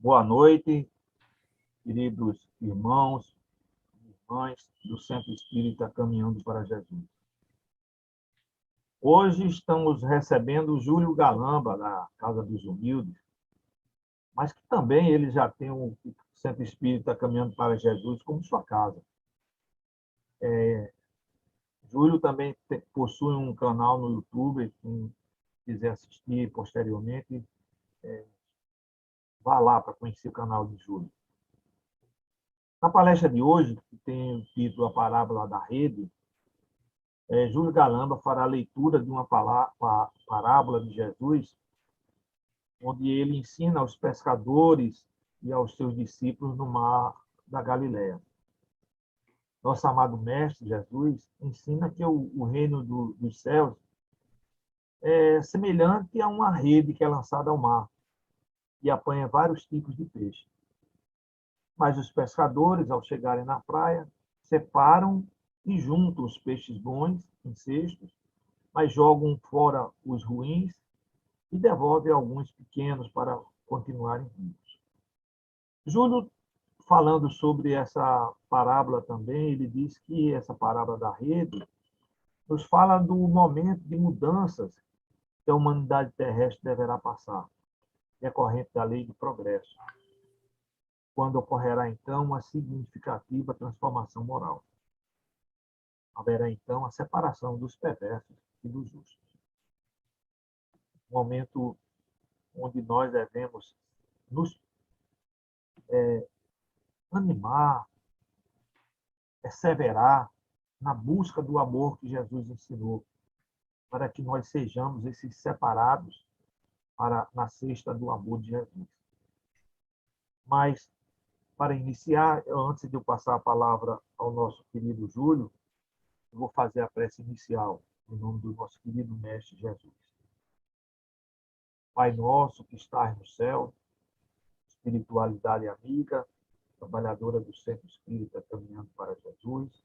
Boa noite, queridos irmãos e irmãs do Centro Espírita Caminhando para Jesus. Hoje estamos recebendo o Júlio Galamba, da Casa dos Humildes, mas que também ele já tem o Centro Espírita Caminhando para Jesus como sua casa. Júlio também possui um canal no YouTube, quem quiser assistir posteriormente, vá lá para conhecer o canal de Júlio. Na palestra de hoje, que tem o título A Parábola da Rede, Júlio Galamba fará a leitura de uma parábola de Jesus, onde ele ensina aos pescadores e aos seus discípulos no mar da Galileia. Nosso amado Mestre Jesus ensina que o reino dos céus é semelhante a uma rede que é lançada ao mar e apanha vários tipos de peixe. Mas os pescadores, ao chegarem na praia, separam e juntam os peixes bons em cestos, mas jogam fora os ruins e devolvem alguns pequenos para continuarem vivos. Júlio, falando sobre essa parábola também, ele diz que essa parábola da rede nos fala do momento de mudanças que a humanidade terrestre deverá passar, decorrente da lei de progresso, quando ocorrerá, então, uma significativa transformação moral. Haverá, então, a separação dos perversos e dos justos. Momento onde nós devemos nos animar, perseverar na busca do amor que Jesus ensinou, para que nós sejamos esses separados na cesta do amor de Jesus. Mas, para iniciar, antes de eu passar a palavra ao nosso querido Júlio, eu vou fazer a prece inicial, em nome do nosso querido Mestre Jesus. Pai nosso que estás no céu, espiritualidade amiga, trabalhadora do Centro Espírita Caminhando para Jesus,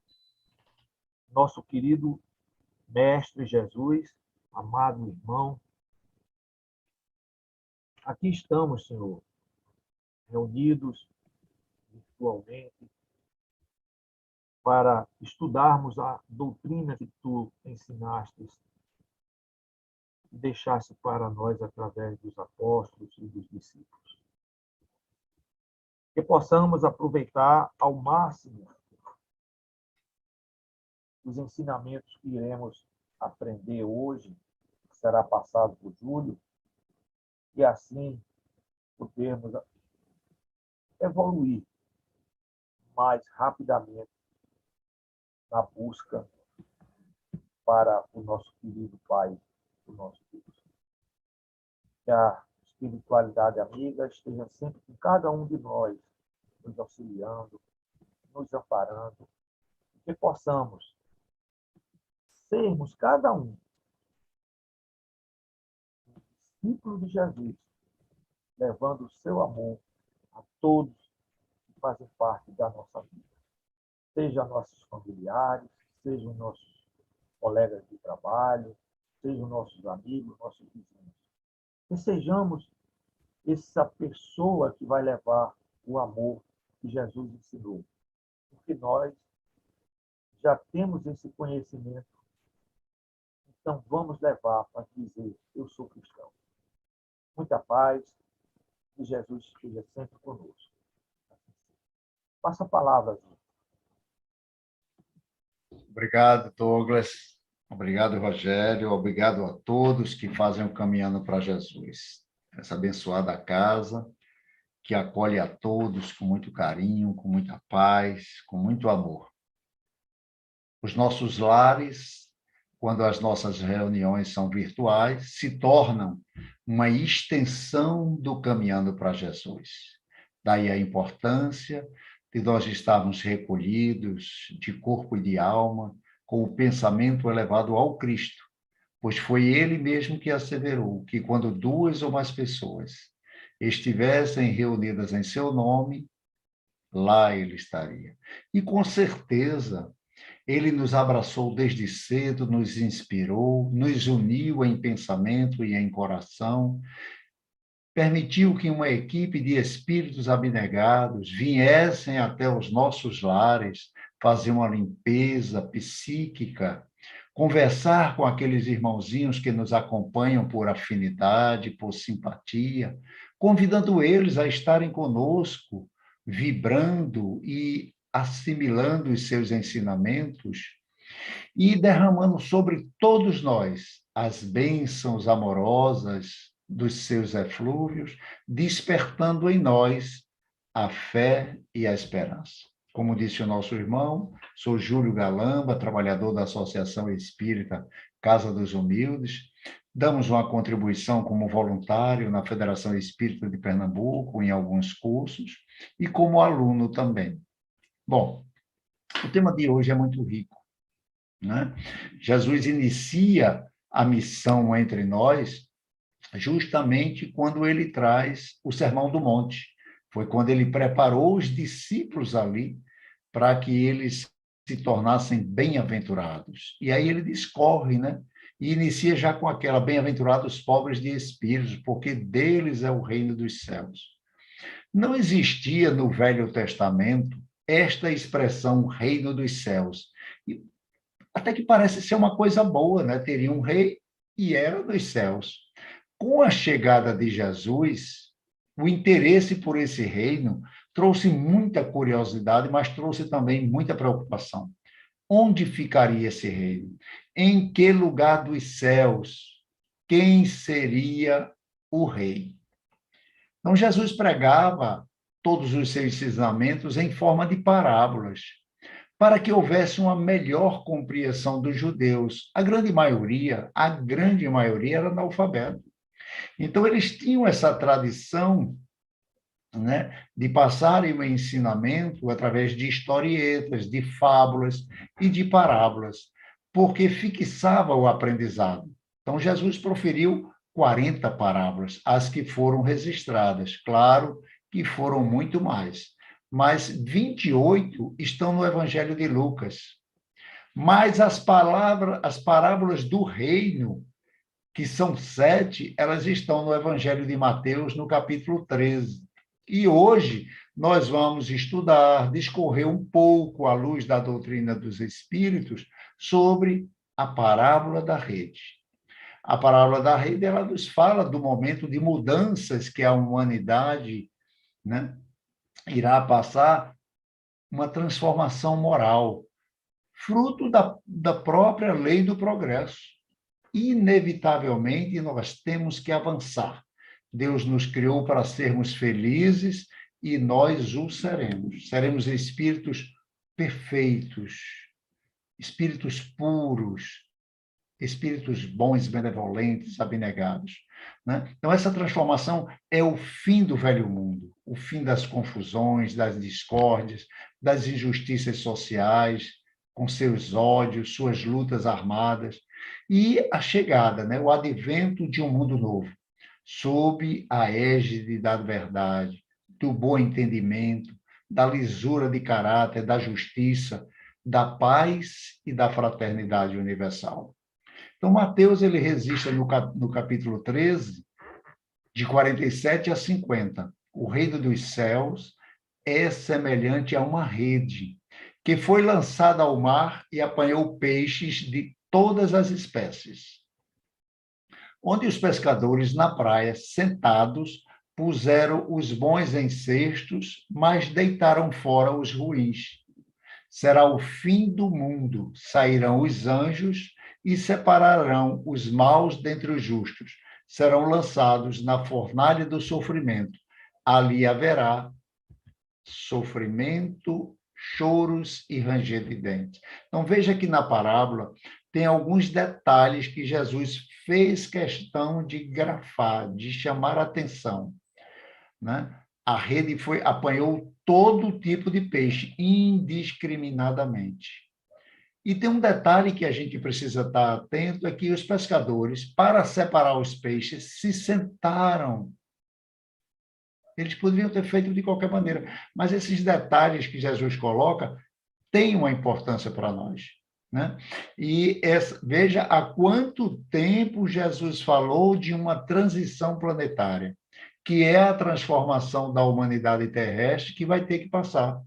nosso querido Mestre Jesus, amado irmão, aqui estamos, Senhor, reunidos virtualmente para estudarmos a doutrina que Tu ensinaste e deixaste para nós através dos apóstolos e dos discípulos. Que possamos aproveitar ao máximo os ensinamentos que iremos aprender hoje, que será passado por Júlio, e assim podermos evoluir mais rapidamente na busca para o nosso querido Pai, o nosso Deus. Que a espiritualidade amiga esteja sempre com cada um de nós, nos auxiliando, nos amparando, e que possamos sermos cada um discípulo de Jesus, levando o seu amor a todos que fazem parte da nossa vida. Sejam nossos familiares, sejam nossos colegas de trabalho, sejam nossos amigos, nossos vizinhos. Que sejamos essa pessoa que vai levar o amor que Jesus ensinou. Porque nós já temos esse conhecimento. Então, vamos levar para dizer, eu sou cristão. Muita paz, que Jesus esteja sempre conosco. Passa a palavra, Ju. Obrigado, Douglas. Obrigado, Rogério. Obrigado a todos que fazem o Caminhando para Jesus. Essa abençoada casa que acolhe a todos com muito carinho, com muita paz, com muito amor. Os nossos lares, quando as nossas reuniões são virtuais, se tornam uma extensão do Caminhando para Jesus. Daí a importância de nós estarmos recolhidos de corpo e de alma, com o pensamento elevado ao Cristo, pois foi Ele mesmo que asseverou que quando duas ou mais pessoas estivessem reunidas em seu nome, lá Ele estaria. E com certeza, Ele nos abraçou desde cedo, nos inspirou, nos uniu em pensamento e em coração, permitiu que uma equipe de espíritos abnegados viessem até os nossos lares, fazer uma limpeza psíquica, conversar com aqueles irmãozinhos que nos acompanham por afinidade, por simpatia, convidando eles a estarem conosco, vibrando e assimilando os seus ensinamentos e derramando sobre todos nós as bênçãos amorosas dos seus eflúvios, despertando em nós a fé e a esperança. Como disse o nosso irmão, sou Júlio Galamba, trabalhador da Associação Espírita Casa dos Humildes. Damos uma contribuição como voluntário na Federação Espírita de Pernambuco, em alguns cursos, e como aluno também. Bom, o tema de hoje é muito rico, né? Jesus inicia a missão entre nós justamente quando ele traz o Sermão do Monte. Foi quando ele preparou os discípulos ali para que eles se tornassem bem-aventurados. E aí ele discorre, né? E inicia já com aquela bem-aventurados pobres de espíritos, porque deles é o reino dos céus. Não existia no Velho Testamento esta expressão reino dos céus. Até que parece ser uma coisa boa, né? Teria um rei e era dos céus. Com a chegada de Jesus, o interesse por esse reino trouxe muita curiosidade, mas trouxe também muita preocupação. Onde ficaria esse reino? Em que lugar dos céus? Quem seria o rei? Então, Jesus pregava todos os seus ensinamentos em forma de parábolas, para que houvesse uma melhor compreensão dos judeus. A grande maioria era analfabeto. Então, eles tinham essa tradição, né, de passarem o ensinamento através de historietas, de fábulas e de parábolas, porque fixava o aprendizado. Então, Jesus proferiu 40 parábolas, as que foram registradas. Claro que foram muito mais, mas 28 estão no Evangelho de Lucas. Mas as parábolas do reino, que são 7, elas estão no Evangelho de Mateus, no capítulo 13. E hoje nós vamos estudar, discorrer um pouco à luz da doutrina dos espíritos sobre a parábola da rede. A parábola da rede, ela nos fala do momento de mudanças que a humanidade, né, irá passar, uma transformação moral, fruto da própria lei do progresso. Inevitavelmente, nós temos que avançar. Deus nos criou para sermos felizes e nós o seremos. Seremos espíritos perfeitos, espíritos puros, espíritos bons, benevolentes, abnegados, né? Então, essa transformação é o fim do velho mundo, o fim das confusões, das discórdias, das injustiças sociais, com seus ódios, suas lutas armadas, e a chegada, né? O advento de um mundo novo, sob a égide da verdade, do bom entendimento, da lisura de caráter, da justiça, da paz e da fraternidade universal. Então, Mateus ele registra no capítulo 13, de 47 a 50. O reino dos céus é semelhante a uma rede que foi lançada ao mar e apanhou peixes de todas as espécies. Onde os pescadores na praia, sentados, puseram os bons em cestos, mas deitaram fora os ruins. Será o fim do mundo, sairão os anjos e separarão os maus dentre os justos. Serão lançados na fornalha do sofrimento. Ali haverá sofrimento, choros e ranger de dentes. Então, veja que na parábola tem alguns detalhes que Jesus fez questão de grafar, de chamar a atenção, né? A rede apanhou todo tipo de peixe, indiscriminadamente. E tem um detalhe que a gente precisa estar atento, é que os pescadores, para separar os peixes, se sentaram. Eles poderiam ter feito de qualquer maneira, mas esses detalhes que Jesus coloca têm uma importância para nós, né? E veja há quanto tempo Jesus falou de uma transição planetária. que é a transformação da humanidade terrestre que vai ter que passar.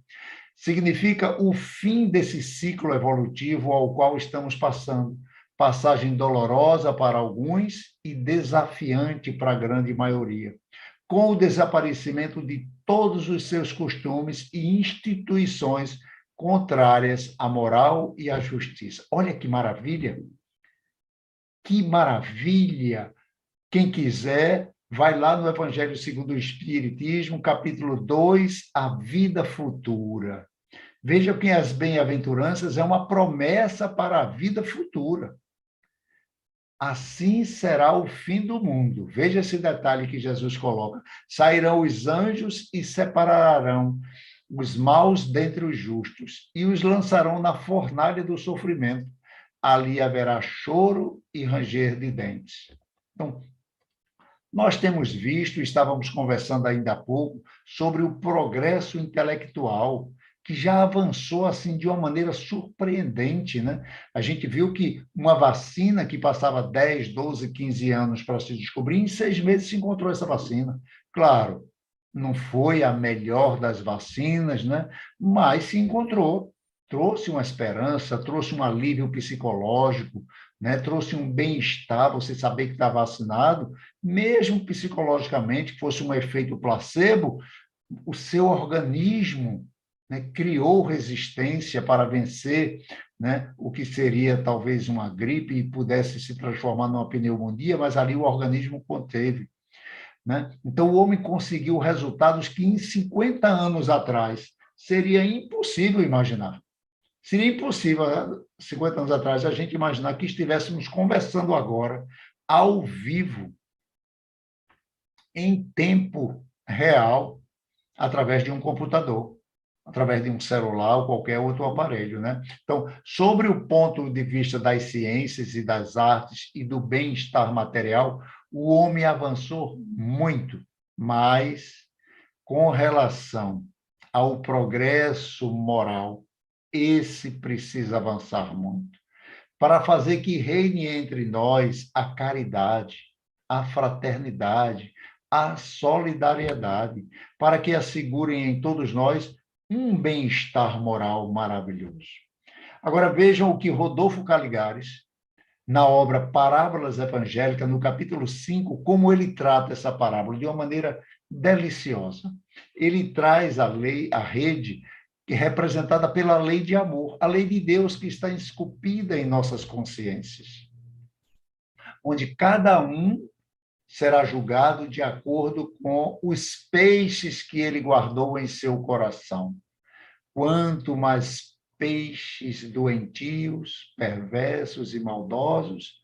Significa o fim desse ciclo evolutivo ao qual estamos passando. Passagem dolorosa para alguns e desafiante para a grande maioria, com o desaparecimento de todos os seus costumes e instituições contrárias à moral e à justiça. Olha que maravilha! Que maravilha! Quem quiser, vai lá no Evangelho segundo o Espiritismo, capítulo 2, a vida futura. Veja que as bem-aventuranças é uma promessa para a vida futura. Assim será o fim do mundo. Veja esse detalhe que Jesus coloca. Sairão os anjos e separarão os maus dentre os justos e os lançarão na fornalha do sofrimento. Ali haverá choro e ranger de dentes. Então, nós temos visto, estávamos conversando ainda há pouco, sobre o progresso intelectual, que já avançou assim de uma maneira surpreendente, né? A gente viu que uma vacina que passava 10, 12, 15 anos para se descobrir, em 6 meses se encontrou essa vacina. Claro, não foi a melhor das vacinas, né? Mas se encontrou. Trouxe uma esperança, trouxe um alívio psicológico, né? Trouxe um bem-estar, você saber que está vacinado, mesmo psicologicamente, que fosse um efeito placebo, o seu organismo, né, criou resistência para vencer, né, o que seria talvez uma gripe e pudesse se transformar numa pneumonia, mas ali o organismo conteve. Né? Então, o homem conseguiu resultados que em 50 anos atrás seria impossível imaginar. Seria impossível, 50 anos atrás, a gente imaginar que estivéssemos conversando agora, ao vivo, em tempo real, através de um computador, através de um celular ou qualquer outro aparelho, né? Então, sobre o ponto de vista das ciências e das artes e do bem-estar material, o homem avançou muito, mas com relação ao progresso moral, esse precisa avançar muito, para fazer que reine entre nós a caridade, a fraternidade, a solidariedade, para que assegurem em todos nós um bem-estar moral maravilhoso. Agora vejam o que Rodolfo Caligares, na obra Parábolas Evangélicas, no capítulo 5, como ele trata essa parábola de uma maneira deliciosa. Ele traz a lei, a rede, que é representada pela lei de amor, a lei de Deus que está esculpida em nossas consciências, onde cada um será julgado de acordo com os peixes que ele guardou em seu coração. Quanto mais peixes doentios, perversos e maldosos,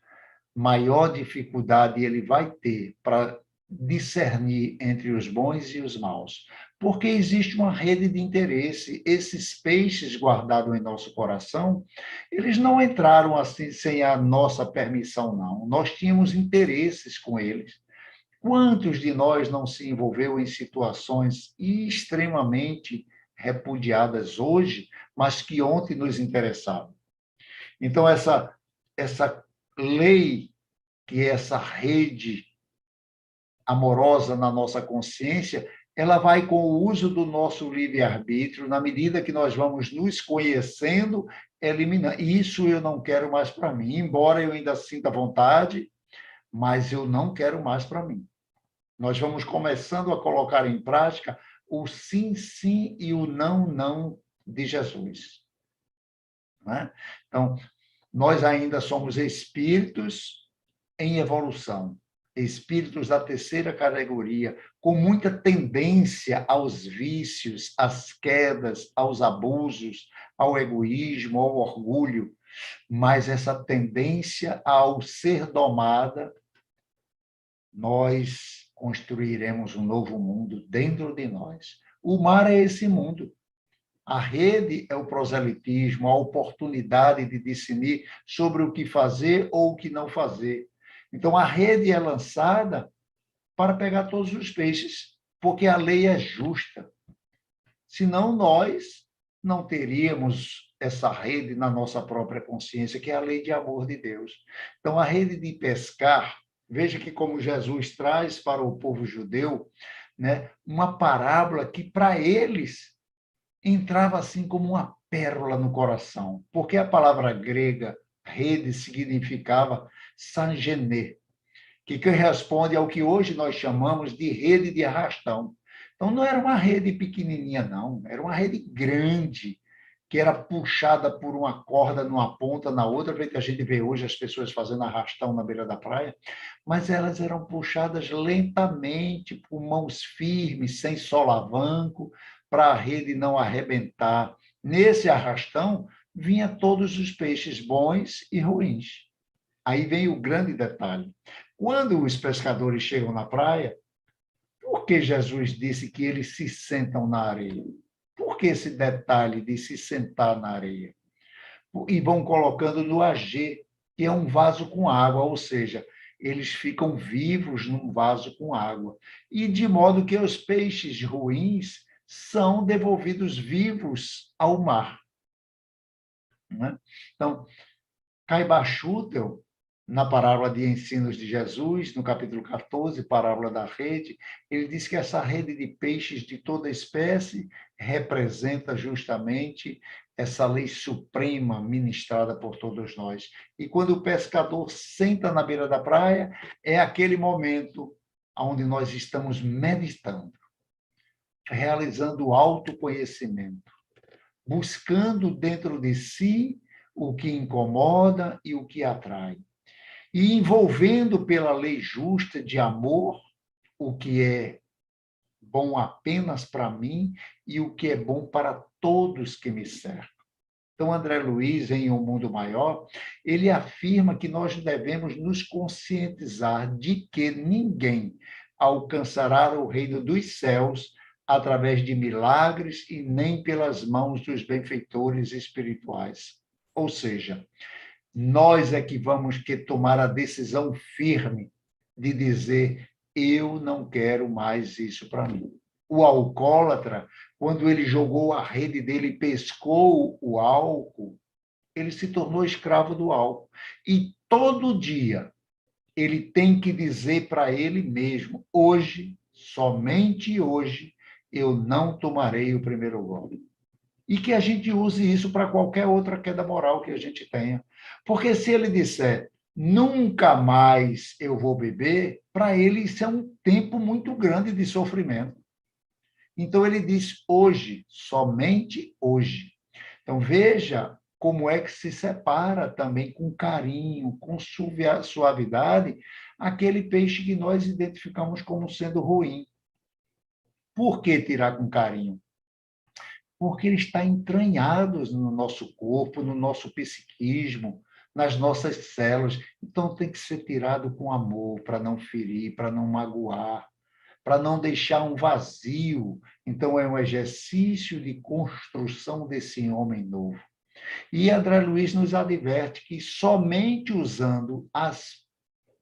maior dificuldade ele vai ter para discernir entre os bons e os maus. Porque existe uma rede de interesse. Esses peixes guardados em nosso coração, eles não entraram assim sem a nossa permissão, não. Nós tínhamos interesses com eles. Quantos de nós não se envolveu em situações extremamente repudiadas hoje, mas que ontem nos interessavam? Então, essa lei, que é essa rede amorosa na nossa consciência, ela vai com o uso do nosso livre-arbítrio, na medida que nós vamos nos conhecendo, eliminando. Isso eu não quero mais para mim, embora eu ainda sinta vontade, mas eu não quero mais para mim. Nós vamos começando a colocar em prática o sim, sim e o não, não de Jesus. Não é? Então, nós ainda somos espíritos em evolução, espíritos da terceira categoria, com muita tendência aos vícios, às quedas, aos abusos, ao egoísmo, ao orgulho, mas essa tendência ao ser domada, nós construiremos um novo mundo dentro de nós. O mar é esse mundo. A rede é o proselitismo, a oportunidade de discernir sobre o que fazer ou o que não fazer. Então, a rede é lançada para pegar todos os peixes, porque a lei é justa. Senão, nós não teríamos essa rede na nossa própria consciência, que é a lei de amor de Deus. Então, a rede de pescar, Veja que como Jesus traz para o povo judeu, né, uma parábola que para eles entrava assim como uma pérola no coração, porque a palavra grega rede significava sangené, que corresponde ao que hoje nós chamamos de rede de arrastão. Então, não era uma rede pequenininha, não, era uma rede grande, que era puxada por uma corda numa ponta, na outra, que a gente vê hoje as pessoas fazendo arrastão na beira da praia, mas elas eram puxadas lentamente, por mãos firmes, sem solavanco, para a rede não arrebentar. Nesse arrastão, vinha todos os peixes bons e ruins. Aí vem o grande detalhe. Quando os pescadores chegam na praia, por que Jesus disse que eles se sentam na areia? Por que esse detalhe de se sentar na areia? E vão colocando no agê, que é um vaso com água, ou seja, eles ficam vivos num vaso com água. E de modo que os peixes ruins são devolvidos vivos ao mar. Né? Então, Caiba Schutel, na parábola de ensinos de Jesus, no capítulo 14, parábola da rede, ele diz que essa rede de peixes de toda espécie representa justamente essa lei suprema ministrada por todos nós. E quando o pescador senta na beira da praia, é aquele momento onde nós estamos meditando, realizando o autoconhecimento, buscando dentro de si o que incomoda e o que atrai, e envolvendo pela lei justa de amor o que é bom apenas para mim e o que é bom para todos que me cercam. Então, André Luiz, em Um Mundo Maior, ele afirma que nós devemos nos conscientizar de que ninguém alcançará o reino dos céus através de milagres e nem pelas mãos dos benfeitores espirituais. Ou seja, nós é que vamos que tomar a decisão firme de dizer: eu não quero mais isso para mim. O alcoólatra, quando ele jogou a rede dele e pescou o álcool, ele se tornou escravo do álcool. E todo dia ele tem que dizer para ele mesmo: hoje, somente hoje, eu não tomarei o primeiro gole. E que a gente use isso para qualquer outra queda moral que a gente tenha. Porque se ele disser, nunca mais eu vou beber, para ele isso é um tempo muito grande de sofrimento. Então ele diz hoje, somente hoje. Então veja como é que se separa também com carinho, com suavidade, aquele peixe que nós identificamos como sendo ruim. Por que tirar com carinho? Porque ele está entranhado no nosso corpo, no nosso psiquismo, nas nossas células. Então, tem que ser tirado com amor, para não ferir, para não magoar, para não deixar um vazio. Então, é um exercício de construção desse homem novo. E André Luiz nos adverte que somente usando as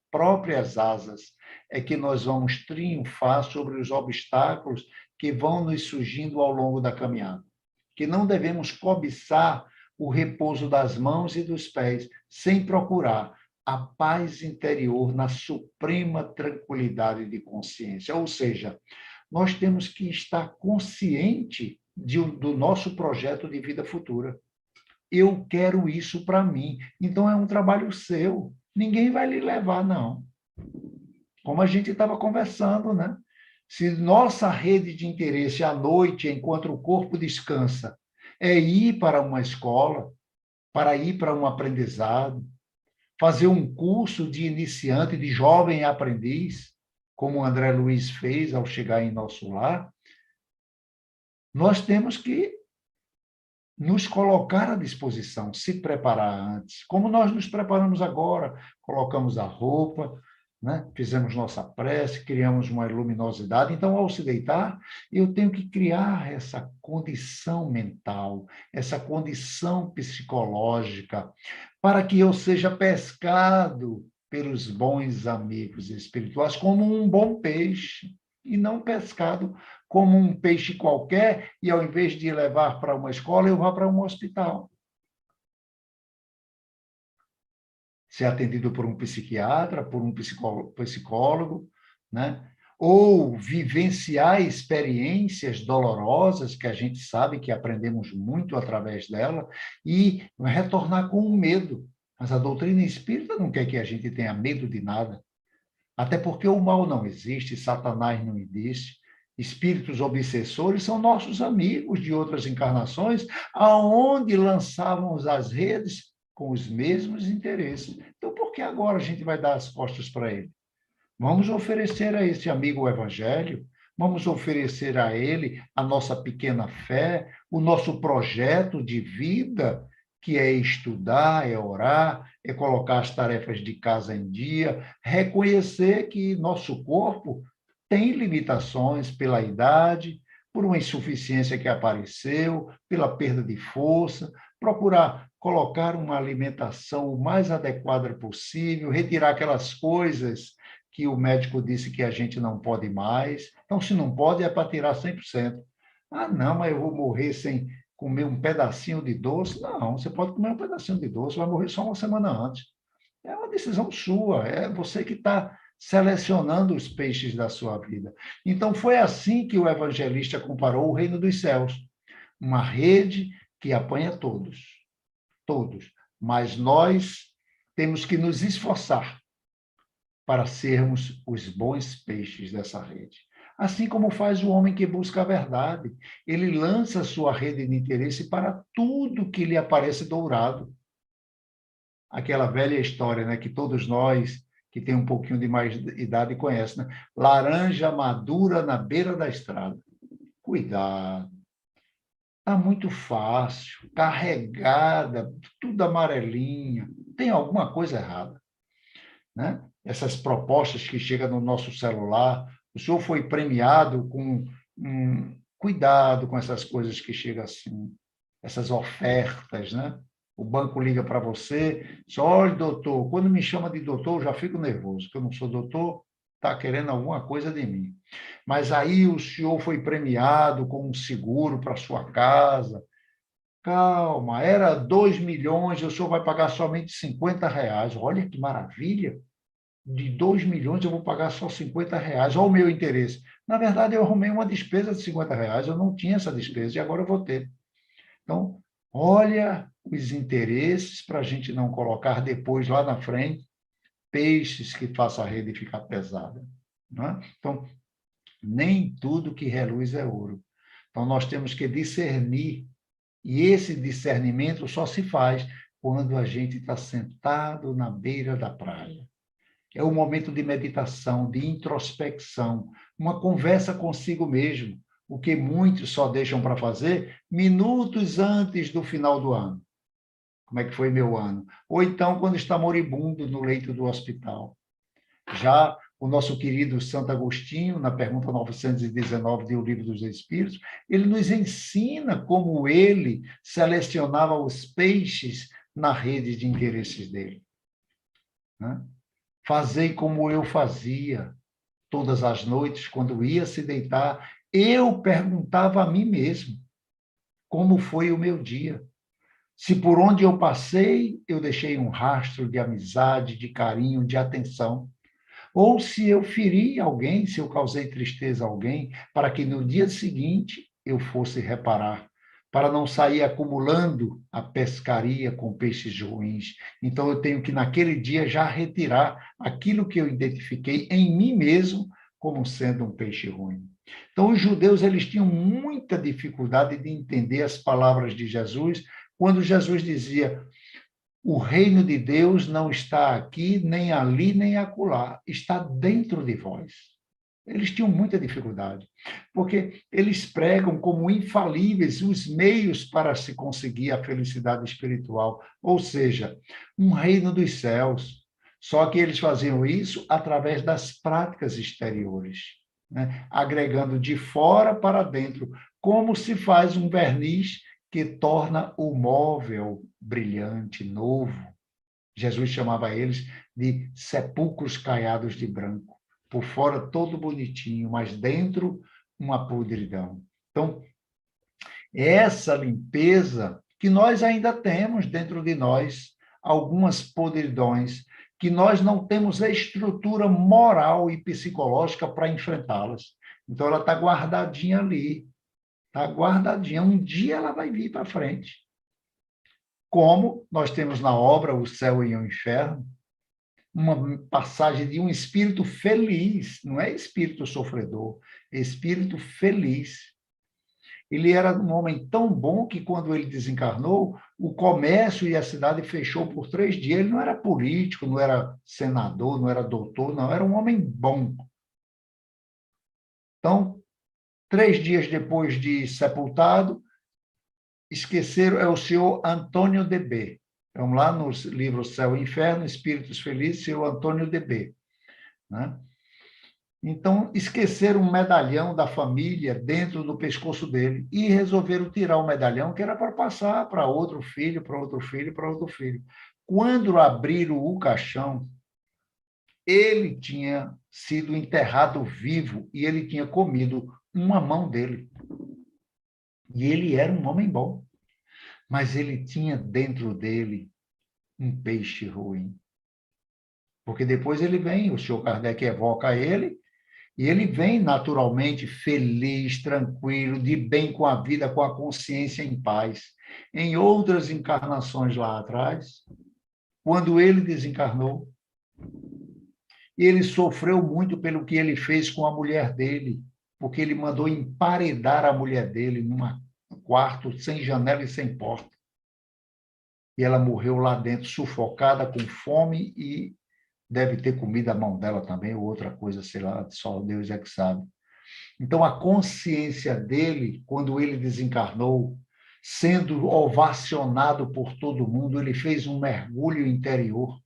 próprias asas é que nós vamos triunfar sobre os obstáculos que vão nos surgindo ao longo da caminhada. Que não devemos cobiçar o repouso das mãos e dos pés, sem procurar a paz interior na suprema tranquilidade de consciência. Ou seja, nós temos que estar consciente do nosso projeto de vida futura. Eu quero isso para mim. Então, é um trabalho seu. Ninguém vai lhe levar, não. Como a gente estava conversando, né? Se nossa rede de interesse à noite, enquanto o corpo descansa, é ir para uma escola, para ir para um aprendizado, fazer um curso de iniciante, de jovem aprendiz, como o André Luiz fez ao chegar em nosso lar, nós temos que nos colocar à disposição, se preparar antes, como nós nos preparamos agora, colocamos a roupa, né? Fizemos nossa prece, criamos uma luminosidade. Então, ao se deitar, eu tenho que criar essa condição mental, essa condição psicológica, para que eu seja pescado pelos bons amigos espirituais como um bom peixe, e não pescado como um peixe qualquer, e ao invés de levar para uma escola, eu vá para um hospital. ser atendido por um psiquiatra, por um psicólogo, né? Ou vivenciar experiências dolorosas, que a gente sabe que aprendemos muito através dela, e retornar com o medo. Mas a doutrina espírita não quer que a gente tenha medo de nada. Até porque o mal não existe, Satanás não existe. Espíritos obsessores são nossos amigos de outras encarnações, aonde lançávamos as redes com os mesmos interesses. Então, por que agora a gente vai dar as costas para ele? Vamos oferecer a esse amigo o evangelho, vamos oferecer a ele a nossa pequena fé, o nosso projeto de vida, que é estudar, é orar, é colocar as tarefas de casa em dia, reconhecer que nosso corpo tem limitações pela idade, por uma insuficiência que apareceu, pela perda de força, procurar colocar uma alimentação o mais adequada possível, retirar aquelas coisas que o médico disse que a gente não pode mais. Então, se não pode, é para tirar 100%. Ah, não, mas eu vou morrer sem comer um pedacinho de doce. Não, você pode comer um pedacinho de doce, vai morrer só uma semana antes. É uma decisão sua, é você que está selecionando os peixes da sua vida. Então, foi assim que o evangelista comparou o reino dos céus. Uma rede que apanha todos, todos. Mas nós temos que nos esforçar para sermos os bons peixes dessa rede. Assim como faz o homem que busca a verdade. Ele lança sua rede de interesse para tudo que lhe aparece dourado. Aquela velha história, né, que todos nós que tem um pouquinho de mais idade conhecem, né? Laranja madura na beira da estrada. Cuidado. Está muito fácil, carregada, tudo amarelinha. Tem alguma coisa errada, né? Essas propostas que chegam no nosso celular. O senhor foi premiado com cuidado com essas coisas que chegam assim, essas ofertas, né? O banco liga para você, só, olha, doutor, quando me chama de doutor, eu já fico nervoso, porque eu não sou doutor, está querendo alguma coisa de mim. Mas aí o senhor foi premiado com um seguro para sua casa. Calma, era 2 milhões, o senhor vai pagar somente R$ 50. Olha que maravilha! De 2 milhões eu vou pagar só R$ 50. Olha o meu interesse. Na verdade, eu arrumei uma despesa de R$ 50, eu não tinha essa despesa e agora eu vou ter. Então, olha os interesses para a gente não colocar depois, lá na frente, peixes que façam a rede ficar pesada. Não é? Então, nem tudo que reluz é ouro. Então, nós temos que discernir, e esse discernimento só se faz quando a gente está sentado na beira da praia. É um momento de meditação, de introspecção, uma conversa consigo mesmo, o que muitos só deixam para fazer minutos antes do final do ano. Como é que foi meu ano? Ou então quando está moribundo no leito do hospital. Já o nosso querido Santo Agostinho, na pergunta 919 do Livro dos Espíritos, ele nos ensina como ele selecionava os peixes na rede de interesses dele. Né? Fazei como eu fazia. Todas as noites, quando ia se deitar, eu perguntava a mim mesmo como foi o meu dia. Se por onde eu passei, eu deixei um rastro de amizade, de carinho, de atenção. Ou se eu feri alguém, se eu causei tristeza a alguém, para que no dia seguinte eu fosse reparar, para não sair acumulando a pescaria com peixes ruins. Então, eu tenho que, naquele dia, já retirar aquilo que eu identifiquei em mim mesmo como sendo um peixe ruim. Então, os judeus eles tinham muita dificuldade de entender as palavras de Jesus, quando Jesus dizia: o reino de Deus não está aqui, nem ali, nem acolá, está dentro de vós. Eles tinham muita dificuldade, porque eles pregam como infalíveis os meios para se conseguir a felicidade espiritual, ou seja, um reino dos céus. Só que eles faziam isso através das práticas exteriores, né? Agregando de fora para dentro, como se faz um verniz que torna o móvel brilhante, novo. Jesus chamava eles de sepulcros caiados de branco. Por fora todo bonitinho, mas dentro uma podridão. Então, essa limpeza que nós ainda temos dentro de nós, algumas podridões que nós não temos a estrutura moral e psicológica para enfrentá-las. Então, ela está guardadinha ali, está guardadinha. Um dia ela vai vir para frente. Como nós temos na obra O Céu e o Inferno, uma passagem de um espírito feliz, não é espírito sofredor, é espírito feliz. Ele era um homem tão bom que, quando ele desencarnou, o comércio e a cidade fechou por 3 dias. Ele não era político, não era senador, não era doutor, não, era um homem bom. Então, 3 dias depois de sepultado, esqueceram, é o senhor Antônio de B. Vamos lá no livro Céu e Inferno, Espíritos Felizes, senhor Antônio de B. Né? Então, esqueceram um medalhão da família dentro do pescoço dele e resolveram tirar o medalhão, que era para passar para outro filho, para outro filho, para outro filho. Quando abriram o caixão, ele tinha sido enterrado vivo e ele tinha comido uma mão dele. E ele era um homem bom, mas ele tinha dentro dele um peixe ruim. Porque depois ele vem, o senhor Kardec evoca ele, e ele vem naturalmente feliz, tranquilo, de bem com a vida, com a consciência em paz. Em outras encarnações lá atrás, quando ele desencarnou, ele sofreu muito pelo que ele fez com a mulher dele, porque ele mandou emparedar a mulher dele num quarto sem janela e sem porta. E ela morreu lá dentro, sufocada, com fome, e deve ter comido a mão dela também, ou outra coisa, sei lá, só Deus é que sabe. Então, a consciência dele, quando ele desencarnou, sendo ovacionado por todo mundo, ele fez um mergulho interior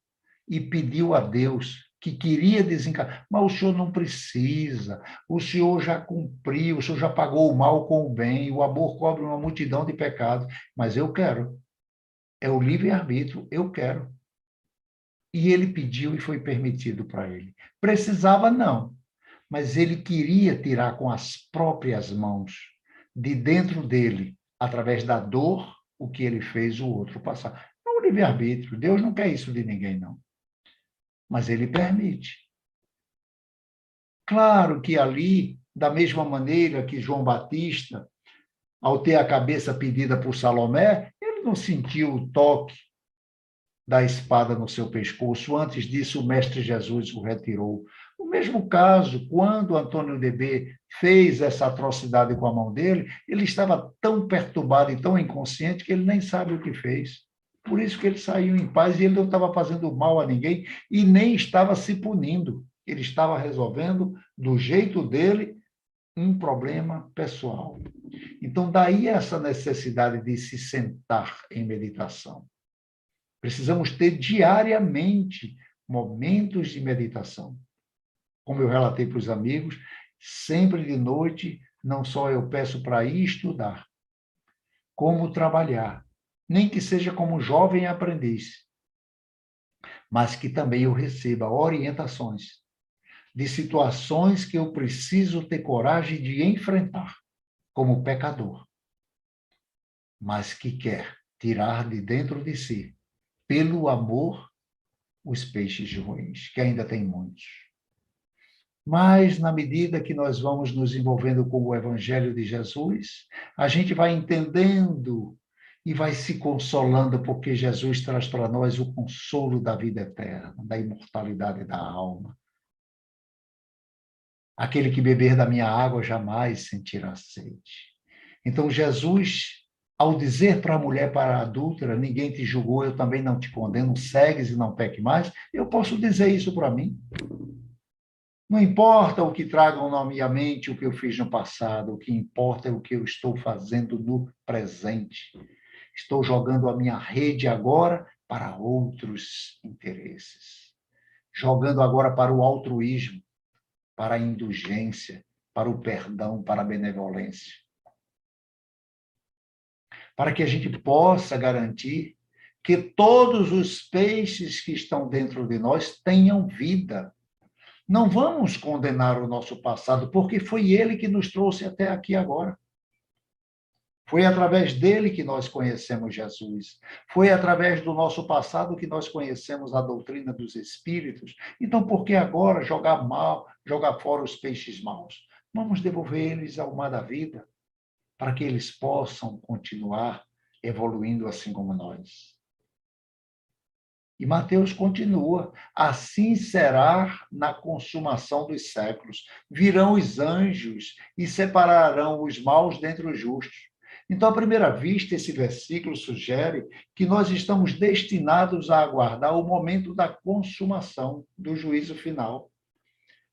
e pediu a Deus que queria desencarnar. Mas o senhor não precisa, o senhor já cumpriu, o senhor já pagou o mal com o bem, o amor cobre uma multidão de pecados, mas eu quero. É o livre-arbítrio, eu quero. E ele pediu e foi permitido para ele. Precisava, não, mas ele queria tirar com as próprias mãos, de dentro dele, através da dor, o que ele fez o outro passar. É o livre-arbítrio, Deus não quer isso de ninguém, não. Mas ele permite. Claro que ali, da mesma maneira que João Batista, ao ter a cabeça pedida por Salomé, ele não sentiu o toque da espada no seu pescoço. Antes disso, o Mestre Jesus o retirou. O mesmo caso, quando Antônio de B fez essa atrocidade com a mão dele, ele estava tão perturbado e tão inconsciente que ele nem sabe o que fez. Por isso que ele saiu em paz e ele não estava fazendo mal a ninguém e nem estava se punindo. Ele estava resolvendo, do jeito dele, um problema pessoal. Então, daí essa necessidade de se sentar em meditação. Precisamos ter diariamente momentos de meditação. Como eu relatei para os amigos, sempre de noite, não só eu peço para ir estudar, como trabalhar, nem que seja como jovem aprendiz, mas que também eu receba orientações de situações que eu preciso ter coragem de enfrentar como pecador, mas que quer tirar de dentro de si, pelo amor, os peixes ruins, que ainda tem muitos. Mas, na medida que nós vamos nos envolvendo com o Evangelho de Jesus, a gente vai entendendo e vai se consolando, porque Jesus traz para nós o consolo da vida eterna, da imortalidade da alma. Aquele que beber da minha água jamais sentirá sede. Então, Jesus, ao dizer para a mulher, para a adúltera, ninguém te julgou, eu também não te condeno, segues e não peque mais, eu posso dizer isso para mim. Não importa o que tragam na minha mente, o que eu fiz no passado, o que importa é o que eu estou fazendo no presente. Estou jogando a minha rede agora para outros interesses. Jogando agora para o altruísmo, para a indulgência, para o perdão, para a benevolência. Para que a gente possa garantir que todos os peixes que estão dentro de nós tenham vida. Não vamos condenar o nosso passado, porque foi ele que nos trouxe até aqui agora. Foi através dele que nós conhecemos Jesus. Foi através do nosso passado que nós conhecemos a doutrina dos espíritos. Então, por que agora jogar fora os peixes maus? Vamos devolver eles ao mar da vida, para que eles possam continuar evoluindo assim como nós. E Mateus continua: assim será na consumação dos séculos. Virão os anjos e separarão os maus dentre os justos. Então, à primeira vista, esse versículo sugere que nós estamos destinados a aguardar o momento da consumação do juízo final,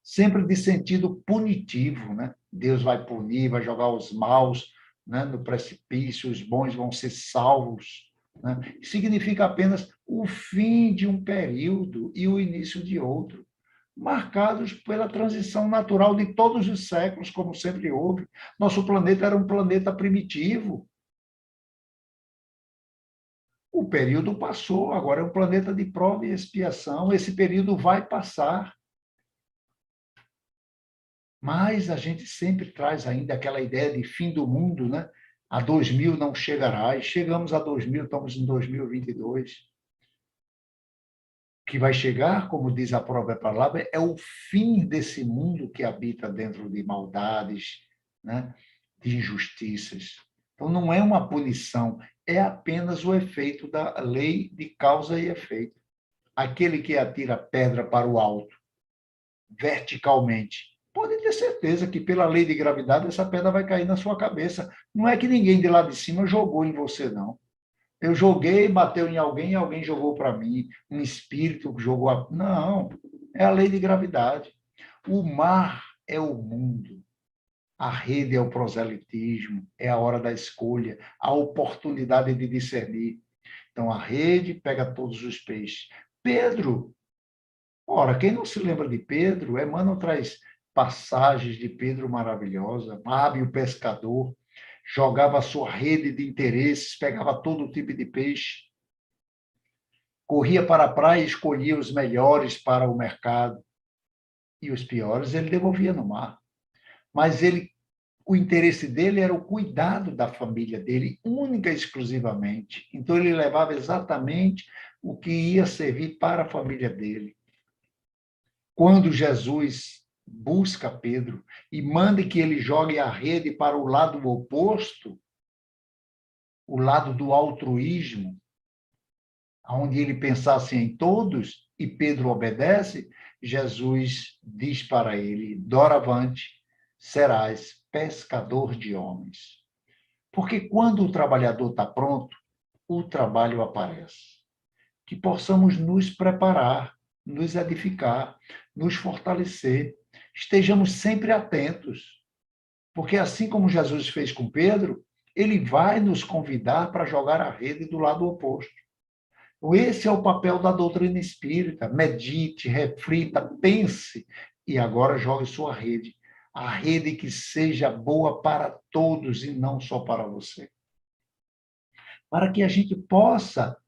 sempre de sentido punitivo, né? Deus vai punir, vai jogar os maus, né, no precipício, os bons vão ser salvos, né? Significa apenas o fim de um período e o início de outro, marcados pela transição natural de todos os séculos, como sempre houve. Nosso planeta era um planeta primitivo. O período passou, agora é um planeta de prova e expiação. Esse período vai passar. Mas a gente sempre traz ainda aquela ideia de fim do mundo, né? A 2000 não chegará, e chegamos a 2000, estamos em 2022. O que vai chegar, como diz a própria palavra, é o fim desse mundo que habita dentro de maldades, né? De injustiças. Então, não é uma punição, é apenas o efeito da lei de causa e efeito. Aquele que atira pedra para o alto, verticalmente, pode ter certeza que, pela lei de gravidade, essa pedra vai cair na sua cabeça. Não é que ninguém de lá de cima jogou em você, não. Eu joguei, bateu em alguém, alguém jogou para mim. Um espírito jogou. Não, é a lei de gravidade. O mar é o mundo. A rede é o proselitismo, é a hora da escolha, a oportunidade de discernir. Então, a rede pega todos os peixes. Pedro, ora, quem não se lembra de Pedro, Emmanuel traz passagens de Pedro maravilhosa, hábil pescador, jogava a sua rede de interesses, pegava todo tipo de peixe, corria para a praia e escolhia os melhores para o mercado, e os piores ele devolvia no mar. Mas o interesse dele era o cuidado da família dele, única e exclusivamente. Então, ele levava exatamente o que ia servir para a família dele. Quando Jesus busca Pedro e manda que ele jogue a rede para o lado oposto, o lado do altruísmo, onde ele pensasse em todos, e Pedro obedece, Jesus diz para ele: doravante serás pescador de homens. Porque quando o trabalhador está pronto, o trabalho aparece. Que possamos nos preparar, nos edificar, nos fortalecer. Estejamos sempre atentos, porque assim como Jesus fez com Pedro, ele vai nos convidar para jogar a rede do lado oposto. Então, esse é o papel da doutrina espírita. Medite, reflita, pense e agora jogue sua rede. A rede que seja boa para todos e não só para você. Para que a gente possa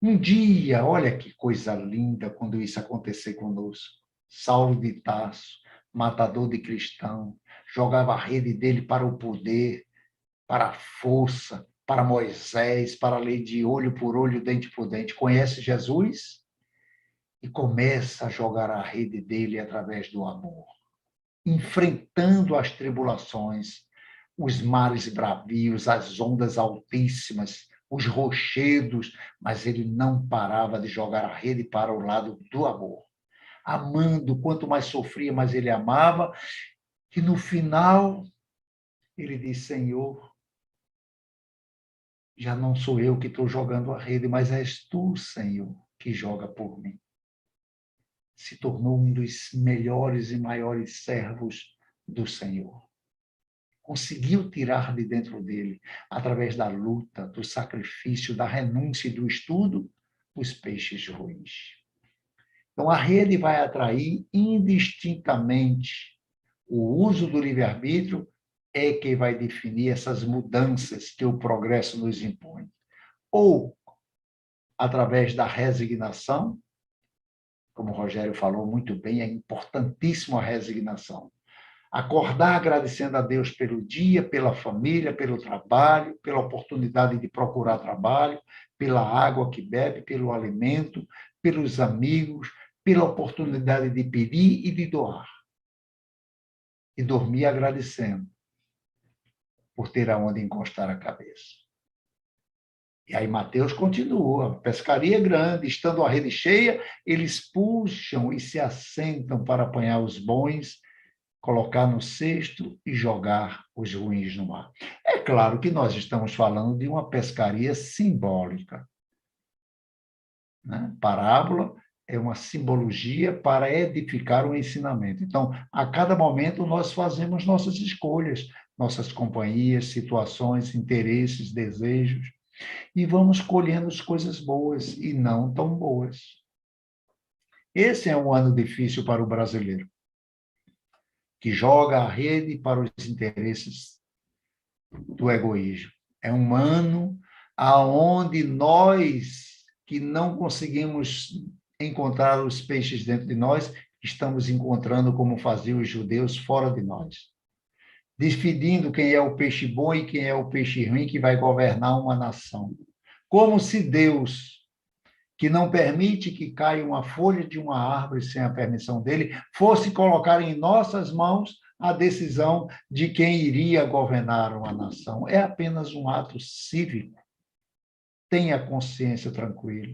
um dia, olha que coisa linda quando isso acontecer conosco. Saulo de Tarso, matador de cristão, jogava a rede dele para o poder, para a força, para Moisés, para a lei de olho por olho, dente por dente. Conhece Jesus e começa a jogar a rede dele através do amor, enfrentando as tribulações, os mares bravios, as ondas altíssimas, os rochedos, mas ele não parava de jogar a rede para o lado do amor. Amando, quanto mais sofria, mais ele amava, e no final ele diz: Senhor, já não sou eu que estou jogando a rede, mas és tu, Senhor, que joga por mim. Se tornou um dos melhores e maiores servos do Senhor. Conseguiu tirar de dentro dele, através da luta, do sacrifício, da renúncia e do estudo, os peixes ruins. Então, a rede vai atrair indistintamente. O uso do livre-arbítrio é que vai definir essas mudanças que o progresso nos impõe. Ou através da resignação, como o Rogério falou muito bem, é importantíssima a resignação. Acordar agradecendo a Deus pelo dia, pela família, pelo trabalho, pela oportunidade de procurar trabalho, pela água que bebe, pelo alimento, pelos amigos, pela oportunidade de pedir e de doar. E dormir agradecendo por ter aonde encostar a cabeça. E aí Mateus continua, pescaria grande, estando a rede cheia, eles puxam e se assentam para apanhar os bons, colocar no cesto e jogar os ruins no mar. É claro que nós estamos falando de uma pescaria simbólica, né? Parábola é uma simbologia para edificar o ensinamento. Então, a cada momento nós fazemos nossas escolhas, nossas companhias, situações, interesses, desejos, e vamos colhendo as coisas boas e não tão boas. Esse é um ano difícil para o brasileiro, que joga a rede para os interesses do egoísmo. É um ano aonde nós, que não conseguimos encontrar os peixes dentro de nós, estamos encontrando como faziam os judeus fora de nós. Decidindo quem é o peixe bom e quem é o peixe ruim que vai governar uma nação. Como se Deus, que não permite que caia uma folha de uma árvore sem a permissão dele, fosse colocar em nossas mãos a decisão de quem iria governar uma nação. É apenas um ato cívico. Tenha consciência tranquila.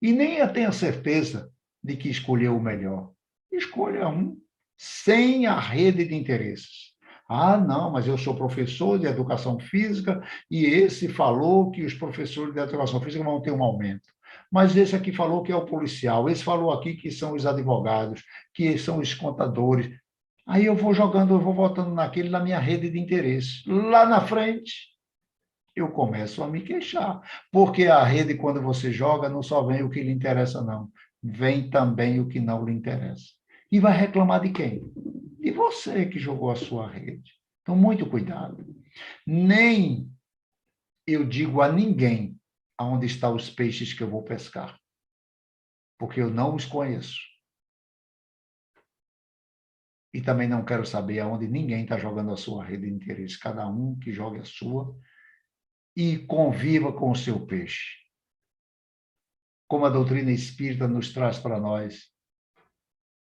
E nem tenha certeza de que escolheu o melhor. Escolha um sem a rede de interesses. Ah, não, mas eu sou professor de educação física e esse falou que os professores de educação física vão ter um aumento. Mas esse aqui falou que é o policial, esse falou aqui que são os advogados, que são os contadores. Aí eu vou jogando, eu vou votando naquele na minha rede de interesses. Lá na frente, eu começo a me queixar. Porque a rede, quando você joga, não só vem o que lhe interessa, não. Vem também o que não lhe interessa. E vai reclamar de quem? De você que jogou a sua rede. Então, muito cuidado. Nem eu digo a ninguém aonde estão os peixes que eu vou pescar. Porque eu não os conheço. E também não quero saber aonde ninguém está jogando a sua rede de interesse. Cada um que jogue a sua e conviva com o seu peixe. Como a doutrina espírita nos traz para nós,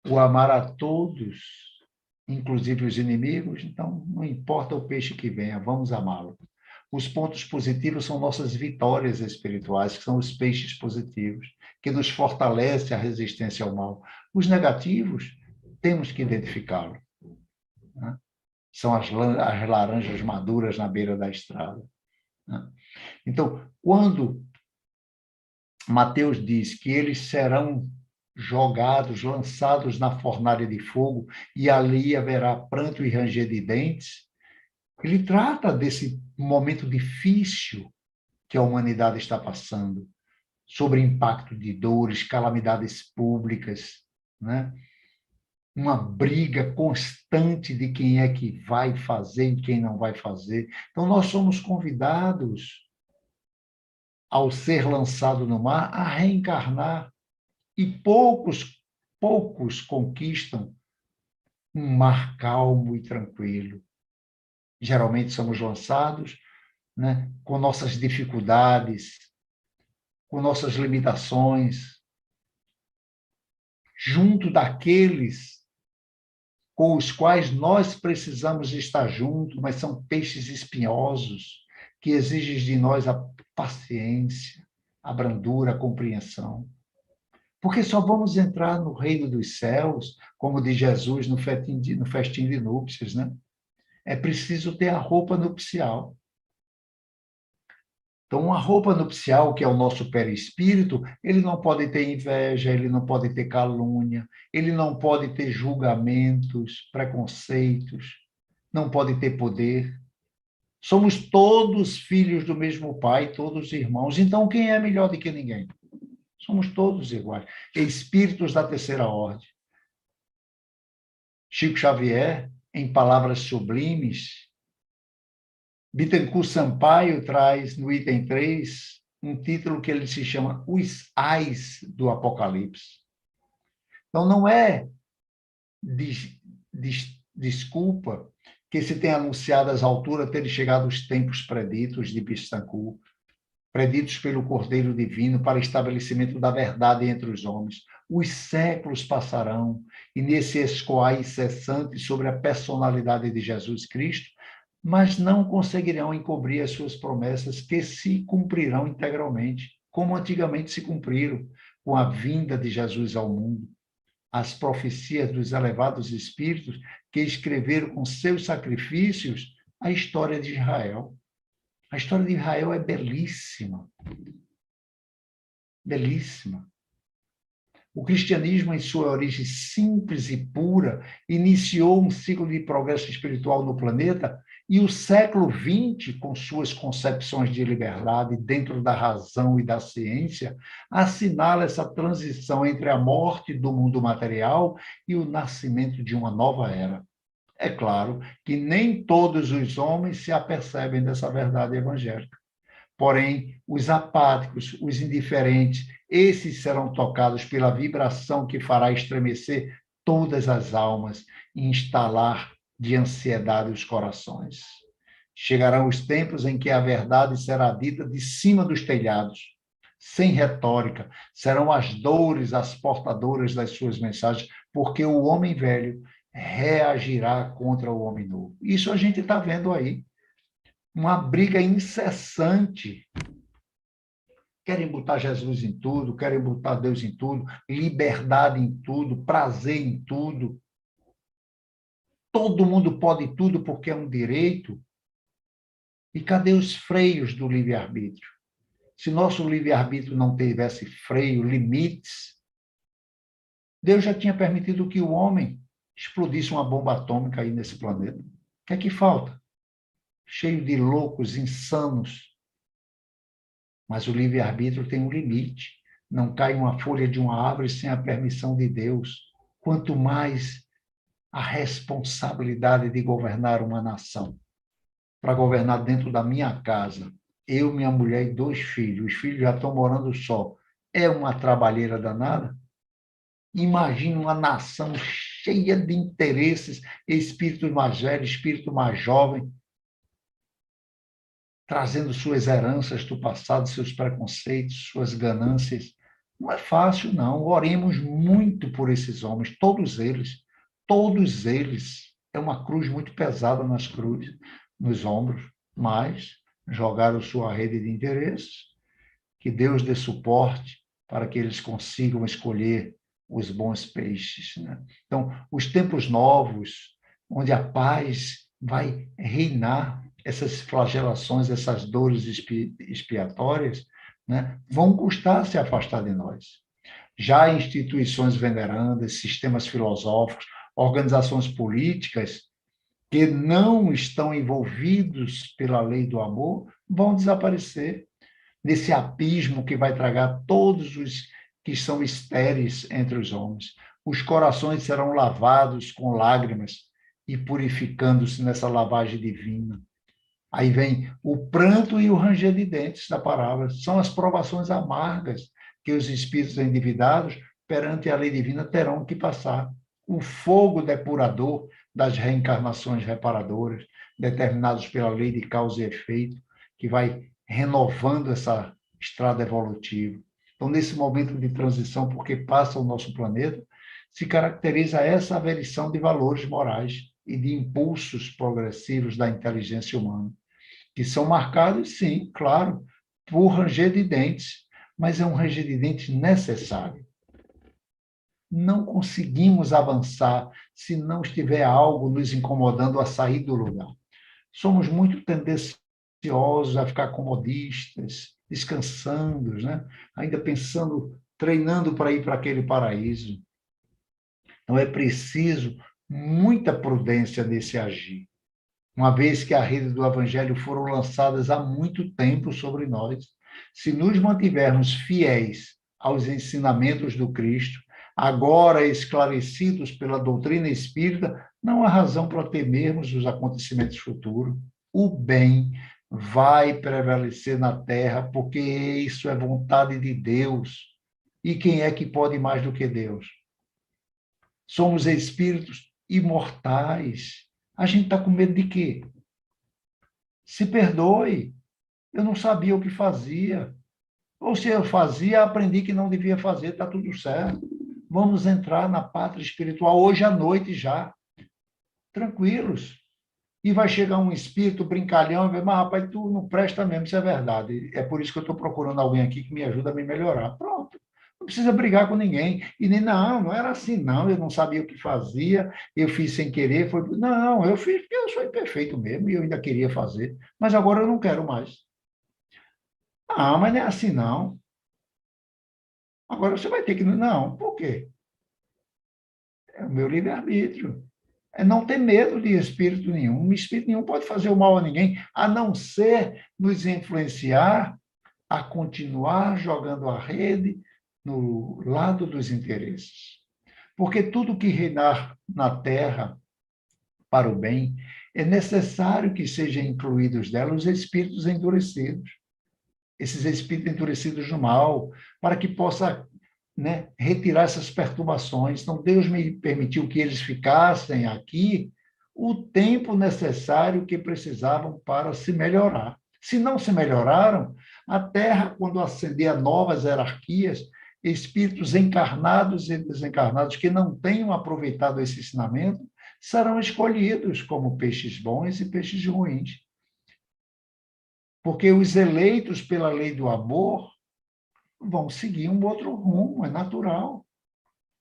o amar a todos, inclusive os inimigos, então não importa o peixe que venha, vamos amá-lo. Os pontos positivos são nossas vitórias espirituais, que são os peixes positivos, que nos fortalece a resistência ao mal. Os negativos, temos que identificá-los, né? São as laranjas maduras na beira da estrada, né? Então, quando Mateus diz que eles serão jogados, lançados na fornalha de fogo, e ali haverá pranto e ranger de dentes, ele trata desse momento difícil que a humanidade está passando, sobre impacto de dores, calamidades públicas, né? Uma briga constante de quem é que vai fazer e quem não vai fazer. Então, nós somos convidados, ao ser lançado no mar, a reencarnar. E poucos conquistam um mar calmo e tranquilo. Geralmente somos lançados, né, com nossas dificuldades, com nossas limitações, junto daqueles com os quais nós precisamos estar juntos, mas são peixes espinhosos, que exigem de nós a paciência, a brandura, a compreensão. Porque só vamos entrar no reino dos céus, como diz Jesus no festim de núpcias, né? É preciso ter a roupa nupcial. Então, uma roupa nupcial, que é o nosso perispírito, ele não pode ter inveja, ele não pode ter calúnia, ele não pode ter julgamentos, preconceitos, não pode ter poder. Somos todos filhos do mesmo pai, todos irmãos. Então, quem é melhor do que ninguém? Somos todos iguais. Espíritos da terceira ordem. Chico Xavier, em palavras sublimes, Bittencourt Sampaio traz, no item 3, um título que ele se chama Os Ais do Apocalipse. Então, não é desculpa que se tem anunciado às alturas terem chegado os tempos preditos de Bistancourt, preditos pelo Cordeiro Divino para estabelecimento da verdade entre os homens. Os séculos passarão, e nesse escoar incessante sobre a personalidade de Jesus Cristo, mas não conseguirão encobrir as suas promessas que se cumprirão integralmente, como antigamente se cumpriram com a vinda de Jesus ao mundo. As profecias dos elevados espíritos que escreveram com seus sacrifícios a história de Israel. A história de Israel é belíssima. Belíssima. O cristianismo, em sua origem simples e pura, iniciou um ciclo de progresso espiritual no planeta, e o século XX, com suas concepções de liberdade dentro da razão e da ciência, assinala essa transição entre a morte do mundo material e o nascimento de uma nova era. É claro que nem todos os homens se apercebem dessa verdade evangélica. Porém, os apáticos, os indiferentes, esses serão tocados pela vibração que fará estremecer todas as almas e instalar de ansiedade os corações. Chegarão os tempos em que a verdade será dita de cima dos telhados, sem retórica. Serão as dores as portadoras das suas mensagens, porque o homem velho reagirá contra o homem novo. Isso a gente está vendo aí. Uma briga incessante. Querem botar Jesus em tudo, querem botar Deus em tudo, liberdade em tudo, prazer em tudo. Todo mundo pode tudo porque é um direito. E cadê os freios do livre-arbítrio? Se nosso livre-arbítrio não tivesse freio, limites, Deus já tinha permitido que o homem explodisse uma bomba atômica aí nesse planeta. O que é que falta? Cheio de loucos, insanos. Mas o livre-arbítrio tem um limite. Não cai uma folha de uma árvore sem a permissão de Deus. Quanto mais a responsabilidade de governar uma nação. Para governar dentro da minha casa, eu, minha mulher e 2 filhos. Os filhos já estão morando só. É uma trabalheira danada? Imagina uma nação cheia de interesses, espírito mais velho, espírito mais jovem, trazendo suas heranças do passado, seus preconceitos, suas ganâncias. Não é fácil, não. Oremos muito por esses homens, todos eles. Todos eles. É uma cruz muito pesada nos ombros, mas jogaram sua rede de interesses, que Deus dê suporte para que eles consigam escolher os bons peixes, né? Então, os tempos novos, onde a paz vai reinar, essas flagelações, essas dores expiatórias, né, vão custar se afastar de nós. Já instituições venerandas, sistemas filosóficos, organizações políticas que não estão envolvidos pela lei do amor vão desaparecer nesse abismo que vai tragar todos os que são estéreis entre os homens. Os corações serão lavados com lágrimas e purificando-se nessa lavagem divina. Aí vem o pranto e o ranger de dentes da palavra. São as provações amargas que os espíritos endividados perante a lei divina terão que passar. O fogo depurador das reencarnações reparadoras, determinados pela lei de causa e efeito, que vai renovando essa estrada evolutiva. Então, nesse momento de transição, porque passa o nosso planeta, se caracteriza essa averição de valores morais e de impulsos progressivos da inteligência humana, que são marcados, sim, claro, por ranger de dentes, mas é um ranger de dentes necessário. Não conseguimos avançar se não estiver algo nos incomodando a sair do lugar. Somos muito tendenciosos a ficar comodistas, descansando, né? Ainda pensando, treinando para ir para aquele paraíso. Então, é preciso muita prudência nesse agir, uma vez que a rede do Evangelho foram lançadas há muito tempo sobre nós. Se nos mantivermos fiéis aos ensinamentos do Cristo, agora esclarecidos pela doutrina espírita, não há razão para temermos os acontecimentos futuros. O bem vai prevalecer na terra, porque isso é vontade de Deus. E quem é que pode mais do que Deus? Somos espíritos imortais. A gente está com medo de quê? Se perdoe. Eu não sabia o que fazia. Ou se eu fazia, aprendi que não devia fazer, está tudo certo. Vamos entrar na pátria espiritual hoje à noite já, tranquilos. E vai chegar um espírito brincalhão e vai, mas rapaz, tu não presta mesmo, isso é verdade. É por isso que eu estou procurando alguém aqui que me ajuda a me melhorar. Pronto. Não precisa brigar com ninguém. E nem, não era assim, não. Eu não sabia o que fazia, eu fiz sem querer. Foi... Não, eu fiz porque eu sou imperfeito mesmo e eu ainda queria fazer. Mas agora eu não quero mais. Ah, mas não é assim, não. Agora você vai ter que. Não, por quê? É o meu livre-arbítrio. É não ter medo de espírito nenhum. Espírito nenhum pode fazer o mal a ninguém, a não ser nos influenciar a continuar jogando a rede no lado dos interesses. Porque tudo que reinar na terra para o bem, é necessário que sejam incluídos dela os espíritos endurecidos, esses espíritos endurecidos do mal, para que possa, né, retirar essas perturbações. Então, Deus me permitiu que eles ficassem aqui o tempo necessário que precisavam para se melhorar. Se não se melhoraram, a Terra, quando ascender a novas hierarquias, espíritos encarnados e desencarnados que não tenham aproveitado esse ensinamento serão escolhidos como peixes bons e peixes ruins. Porque os eleitos pela lei do amor vão seguir um outro rumo, é natural.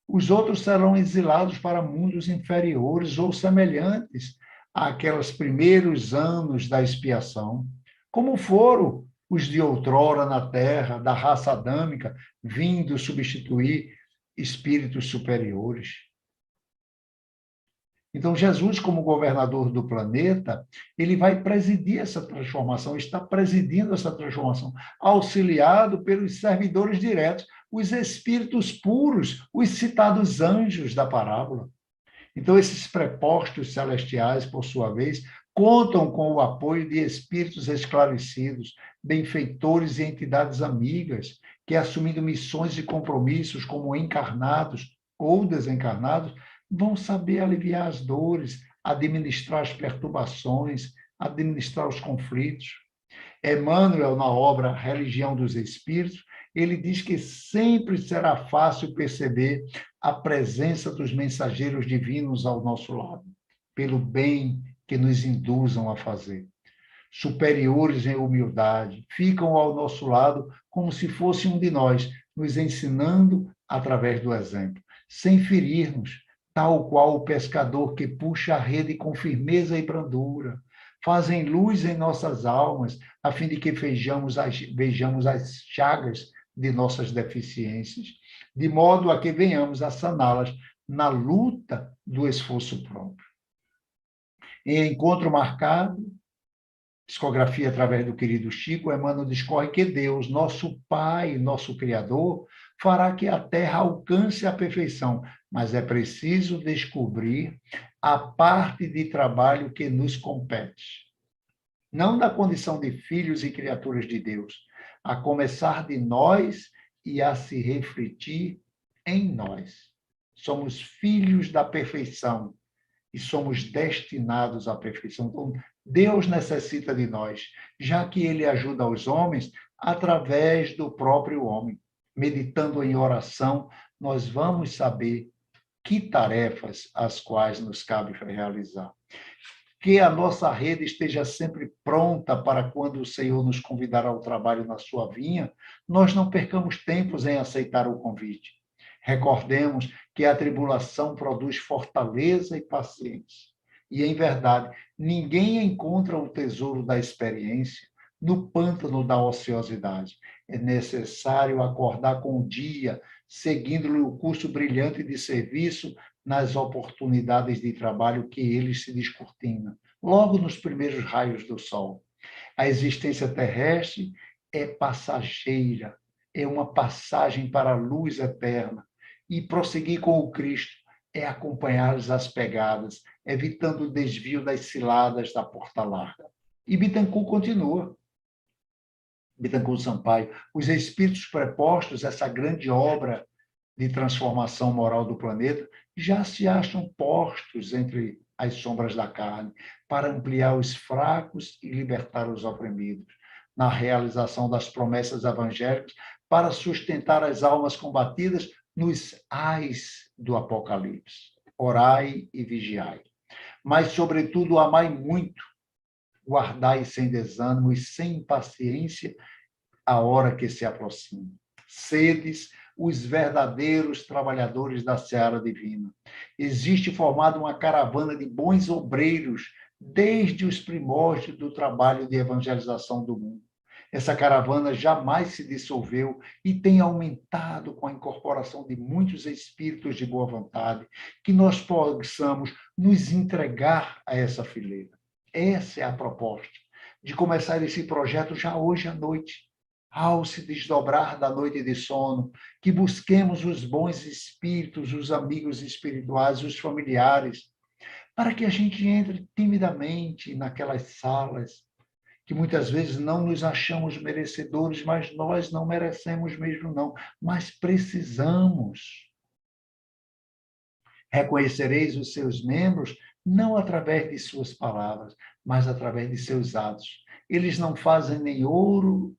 Os outros serão exilados para mundos inferiores ou semelhantes àqueles primeiros anos da expiação, como foram os de outrora na Terra, da raça adâmica, vindo substituir espíritos superiores. Então, Jesus, como governador do planeta, ele vai presidir essa transformação, está presidindo essa transformação, auxiliado pelos servidores diretos, os espíritos puros, os citados anjos da parábola. Então, esses prepostos celestiais, por sua vez, contam com o apoio de espíritos esclarecidos, benfeitores e entidades amigas, que, assumindo missões e compromissos como encarnados ou desencarnados, vão saber aliviar as dores, administrar as perturbações, administrar os conflitos. Emmanuel, na obra Religião dos Espíritos, ele diz que sempre será fácil perceber a presença dos mensageiros divinos ao nosso lado, pelo bem que nos induzam a fazer. Superiores em humildade, ficam ao nosso lado como se fosse um de nós, nos ensinando através do exemplo, sem ferir-nos, tal qual o pescador que puxa a rede com firmeza e brandura. Fazem luz em nossas almas, a fim de que vejamos as chagas de nossas deficiências, de modo a que venhamos a saná-las na luta do esforço próprio. Em encontro marcado, psicografia através do querido Chico, Emmanuel discorre que Deus, nosso Pai, nosso Criador, fará que a Terra alcance a perfeição, mas é preciso descobrir a parte de trabalho que nos compete. Não da condição de filhos e criaturas de Deus, a começar de nós e a se refletir em nós. Somos filhos da perfeição e somos destinados à perfeição. Então, Deus necessita de nós, já que ele ajuda os homens através do próprio homem. Meditando em oração, nós vamos saber que tarefas as quais nos cabe realizar. Que a nossa rede esteja sempre pronta para quando o Senhor nos convidar ao trabalho na sua vinha, nós não percamos tempos em aceitar o convite. Recordemos que a tribulação produz fortaleza e paciência. E, em verdade, ninguém encontra o tesouro da experiência no pântano da ociosidade. É necessário acordar com o dia, seguindo-lhe o curso brilhante de serviço nas oportunidades de trabalho que ele se descortina, logo nos primeiros raios do sol. A existência terrestre é passageira, é uma passagem para a luz eterna. E prosseguir com o Cristo é acompanhar-lhes as pegadas, evitando o desvio das ciladas da porta larga. E Bittencourt continua. Bittencourt Sampaio, os espíritos prepostos, essa grande obra de transformação moral do planeta, já se acham postos entre as sombras da carne, para ampliar os fracos e libertar os oprimidos, na realização das promessas evangélicas, para sustentar as almas combatidas nos ais do Apocalipse. Orai e vigiai. Mas, sobretudo, amai muito, guardai sem desânimo e sem impaciência a hora que se aproxima. Sedes os verdadeiros trabalhadores da seara divina. Existe formada uma caravana de bons obreiros desde os primórdios do trabalho de evangelização do mundo. Essa caravana jamais se dissolveu e tem aumentado com a incorporação de muitos espíritos de boa vontade, que nós possamos nos entregar a essa fileira. Essa é a proposta, de começar esse projeto já hoje à noite, ao se desdobrar da noite de sono, que busquemos os bons espíritos, os amigos espirituais, os familiares, para que a gente entre timidamente naquelas salas, que muitas vezes não nos achamos merecedores, mas nós não merecemos mesmo não, mas precisamos. Reconhecereis os seus membros não através de suas palavras, mas através de seus atos. Eles não fazem nem ouro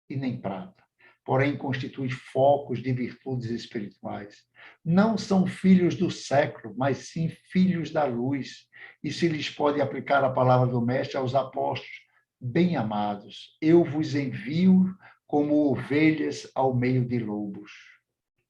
e nem prata, porém constituem focos de virtudes espirituais. Não são filhos do século, mas sim filhos da luz. E se lhes pode aplicar a palavra do Mestre aos apóstolos, bem-amados, eu vos envio como ovelhas ao meio de lobos.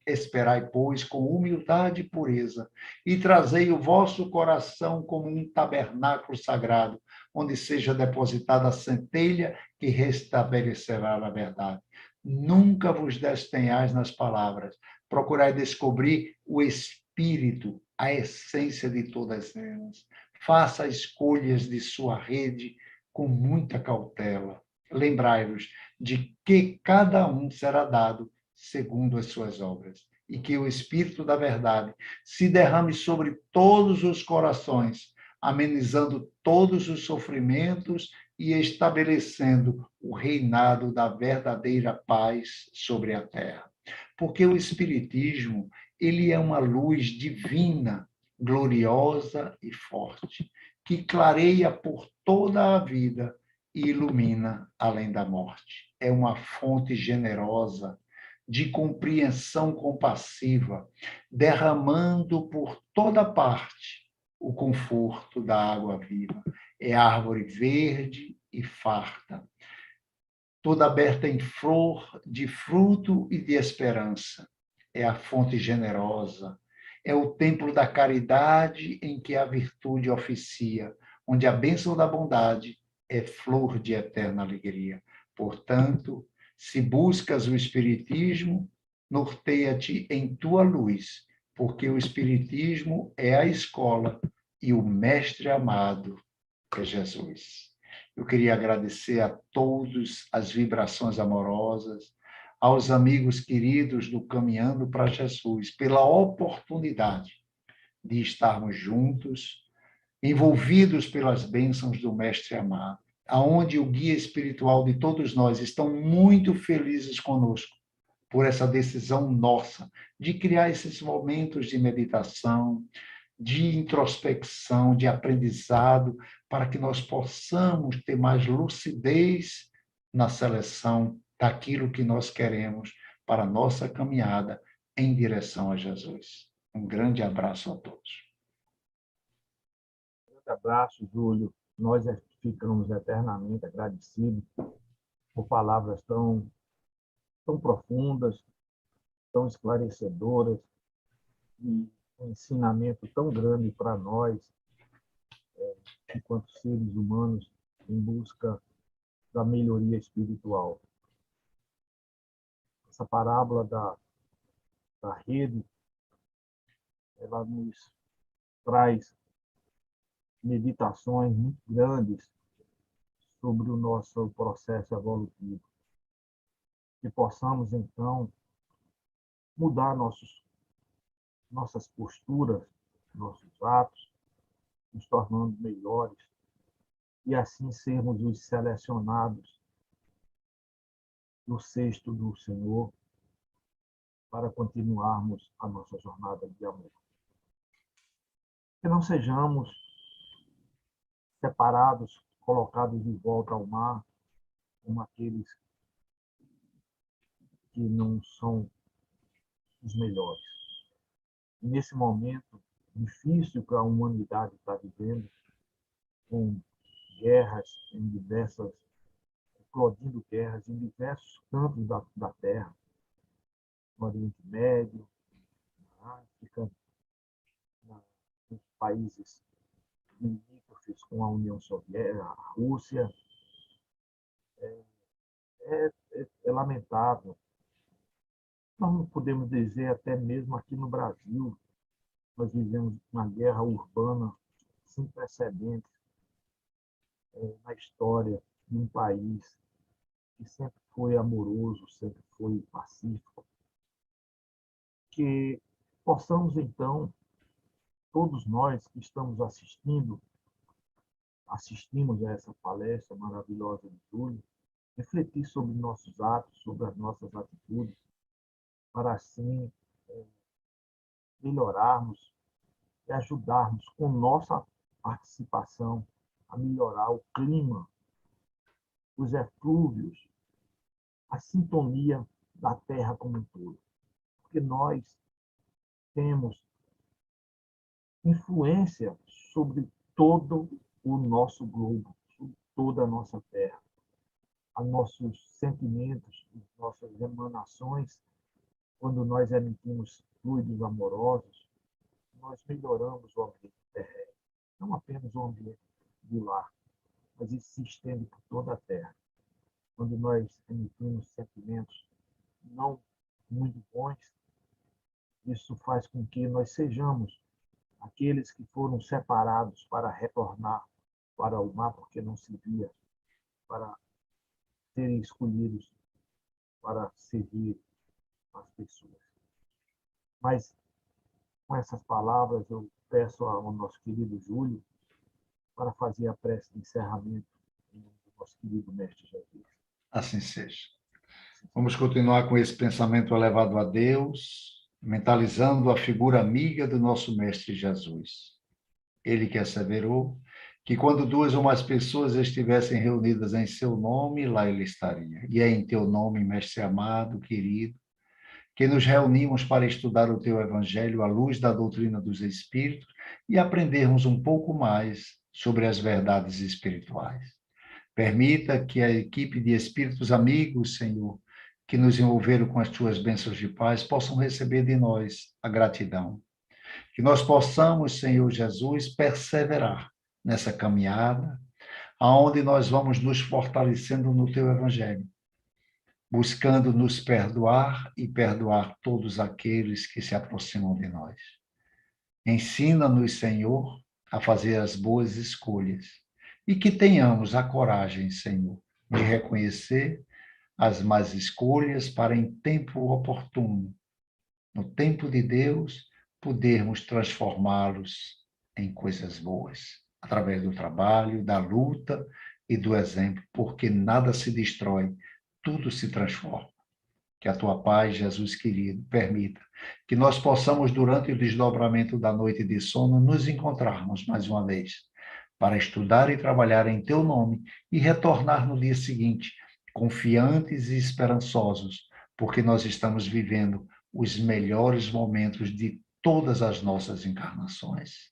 Esperai, pois, com humildade e pureza, e trazei o vosso coração como um tabernáculo sagrado, onde seja depositada a centelha que restabelecerá a verdade. Nunca vos destenhais nas palavras, procurai descobrir o espírito, a essência de todas elas. Faça escolhas de sua rede com muita cautela. Lembrai-vos de que cada um será dado segundo as suas obras, e que o Espírito da verdade se derrame sobre todos os corações, amenizando todos os sofrimentos e estabelecendo o reinado da verdadeira paz sobre a terra. Porque o Espiritismo, ele é uma luz divina, gloriosa e forte, que clareia por toda a vida e ilumina além da morte. É uma fonte generosa, de compreensão compassiva, derramando por toda parte o conforto da água viva. É árvore verde e farta, toda aberta em flor de fruto e de esperança. É a fonte generosa, é o templo da caridade em que a virtude oficia, onde a bênção da bondade é flor de eterna alegria. Portanto, se buscas o Espiritismo, norteia-te em tua luz, porque o Espiritismo é a escola e o mestre amado é Jesus. Eu queria agradecer a todos as vibrações amorosas, aos amigos queridos do Caminhando para Jesus, pela oportunidade de estarmos juntos, envolvidos pelas bênçãos do Mestre amado, aonde o guia espiritual de todos nós estão muito felizes conosco por essa decisão nossa de criar esses momentos de meditação, de introspecção, de aprendizado, para que nós possamos ter mais lucidez na seleção daquilo que nós queremos para a nossa caminhada em direção a Jesus. Um grande abraço a todos. Um grande abraço, Júlio. Nós ficamos eternamente agradecidos por palavras tão profundas, tão esclarecedoras, e um ensinamento tão grande para nós, enquanto seres humanos, em busca da melhoria espiritual. Essa parábola da rede, ela nos traz meditações muito grandes sobre o nosso processo evolutivo. Que possamos, então, mudar nossas posturas, nossos atos, nos tornando melhores, e assim sermos os selecionados do cesto do Senhor, para continuarmos a nossa jornada de amor. Que não sejamos separados, colocados de volta ao mar, como aqueles que não são os melhores. E nesse momento difícil que a humanidade está vivendo, com guerras em diversas, explodindo guerras em diversos cantos da Terra, no Oriente Médio, na África, nos países limítrofes com a União Soviética, a Rússia. É lamentável. Nós não podemos dizer, até mesmo aqui no Brasil, nós vivemos uma guerra urbana sem precedentes na história de um país que sempre foi amoroso, sempre foi pacífico. Que possamos, então, todos nós que estamos assistimos a essa palestra maravilhosa de Júlio, refletir sobre nossos atos, sobre as nossas atitudes, para assim melhorarmos e ajudarmos com nossa participação a melhorar o clima, os eflúvios, a sintonia da Terra como um todo. Porque nós temos influência sobre todo o nosso globo, sobre toda a nossa Terra. A nossos sentimentos, nossas emanações, quando nós emitimos fluidos amorosos, nós melhoramos o ambiente terrestre. Não apenas o ambiente do lar, mas isso se estende por toda a Terra. Quando nós emitimos sentimentos não muito bons, isso faz com que nós sejamos aqueles que foram separados para retornar para o mar, porque não se via, para serem escolhidos para servir as pessoas. Mas, com essas palavras, eu peço ao nosso querido Júlio para fazer a prece de encerramento em nome do nosso querido Mestre Jesus. Assim seja. Vamos continuar com esse pensamento elevado a Deus, mentalizando a figura amiga do nosso Mestre Jesus. Ele que asseverou que quando 2 ou mais pessoas estivessem reunidas em seu nome, lá ele estaria. E é em teu nome, Mestre amado, querido, que nos reunimos para estudar o teu Evangelho à luz da doutrina dos Espíritos e aprendermos um pouco mais sobre as verdades espirituais. Permita que a equipe de espíritos amigos, Senhor, que nos envolveram com as tuas bênçãos de paz, possam receber de nós a gratidão. Que nós possamos, Senhor Jesus, perseverar nessa caminhada, aonde nós vamos nos fortalecendo no teu Evangelho, buscando nos perdoar e perdoar todos aqueles que se aproximam de nós. Ensina-nos, Senhor, a fazer as boas escolhas e que tenhamos a coragem, Senhor, de reconhecer as más escolhas para, em tempo oportuno, no tempo de Deus, podermos transformá-los em coisas boas, através do trabalho, da luta e do exemplo, porque nada se destrói, tudo se transforma. Que a tua paz, Jesus querido, permita que nós possamos, durante o desdobramento da noite de sono, nos encontrarmos mais uma vez, para estudar e trabalhar em teu nome e retornar no dia seguinte, confiantes e esperançosos, porque nós estamos vivendo os melhores momentos de todas as nossas encarnações.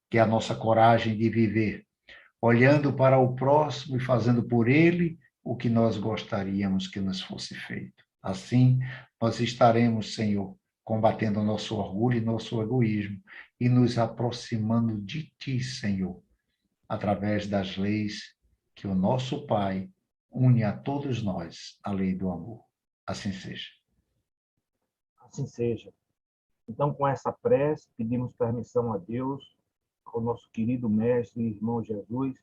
Que a nossa coragem de viver, olhando para o próximo e fazendo por ele o que nós gostaríamos que nos fosse feito. Assim, nós estaremos, Senhor, combatendo nosso orgulho e nosso egoísmo e nos aproximando de Ti, Senhor, através das leis que o nosso Pai une a todos nós, a lei do amor. Assim seja. Assim seja. Então, com essa prece, pedimos permissão a Deus, ao nosso querido Mestre e irmão Jesus,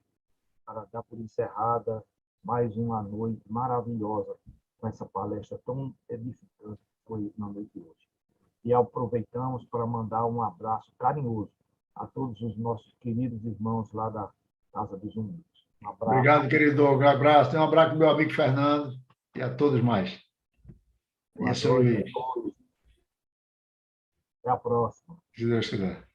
para dar por encerrada mais uma noite maravilhosa, com essa palestra tão edificante que foi na noite de hoje. E aproveitamos para mandar um abraço carinhoso a todos os nossos queridos irmãos lá da Casa dos Humildes. Um abraço. Obrigado, querido. Um abraço. Um abraço para o meu amigo Fernando e a todos mais. Boa Isso, noite Luiz. a todos. Até a próxima. Se Deus quiser.